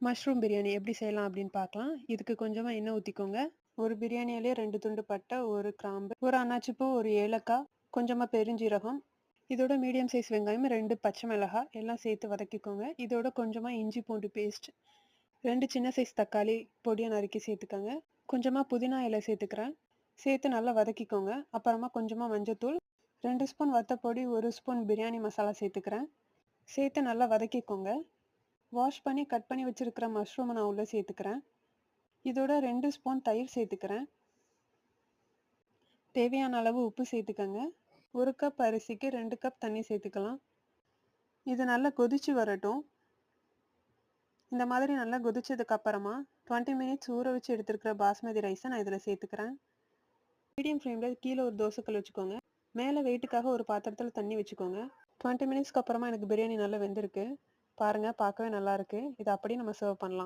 Mushroom biryani எப்படி செய்யலாம் அப்படின்னு பார்க்கலாம். இதுக்கு கொஞ்சமா எண்ணெய் ஊத்திக்கோங்க. ஒரு பிரியாணி இலைய 2 துண்டு பட்டை, 1 கிராம்பு, 1 அன்னாச்சிப்பூ, 1 ஏலக்காய், கொஞ்சமா பெருஞ்சீரகம், இதோட மீடியம் சைஸ் வெங்காயம், 2 பச்சை மிளகாய் எல்லாம் சேர்த்து வதக்கிக்கோங்க. இதோட கொஞ்சமா இஞ்சி பூண்டு பேஸ்ட், 2 சின்ன சைஸ் தக்காளி பொடியா நறுக்கி சேர்த்துக்கோங்க. கொஞ்சமா புதினா இலை சேர்த்துக்கிறேன். சேர்த்து நல்லா வதக்கிக்கோங்க. அப்புறமா கொஞ்சமா மஞ்சத்தூள், 2 ஸ்பூன் வத்தப்பொடி, 1 ஸ்பூன் பிரியாணி மசாலா சேர்த்துக்கிறேன். சேர்த்து நல்லா வதக்கிக்கோங்க. வாஷ் பண்ணி கட் பண்ணி வச்சிருக்கிற மஷ்ரூமை நான் உள்ள சேர்த்துக்கிறேன். இதோட 2 ஸ்பூன் தயிர் சேர்த்துக்கிறேன். தேவையான அளவு உப்பு சேர்த்துக்கங்க. 1 கப் அரிசிக்கு 2 கப் தண்ணி சேர்த்துக்கலாம். இது நல்லா கொதிச்சு வரட்டும். இந்த மாதிரி நல்லா கொதிச்சதுக்கு அப்புறமா 20 மினிட்ஸ் ஊற வச்சு எடுத்துருக்கிற பாஸ்மதி ரைஸை நான் இதில் சேர்த்துக்கிறேன். மீடியம் ஃப்ளேமில் கீழே ஒரு தோசைக்கல் வச்சுக்கோங்க. மேலே வெயிட்டுக்காக ஒரு பாத்திரத்தில் தண்ணி வச்சுக்கோங்க. 20 மினிட்ஸ்க்கு அப்புறமா எனக்கு பிரியாணி நல்லா வெந்திருக்கு. பாருங்க, பார்க்கவே நல்லா இருக்கு. இதை அப்படியே நம்ம சர்வ் பண்ணலாம்.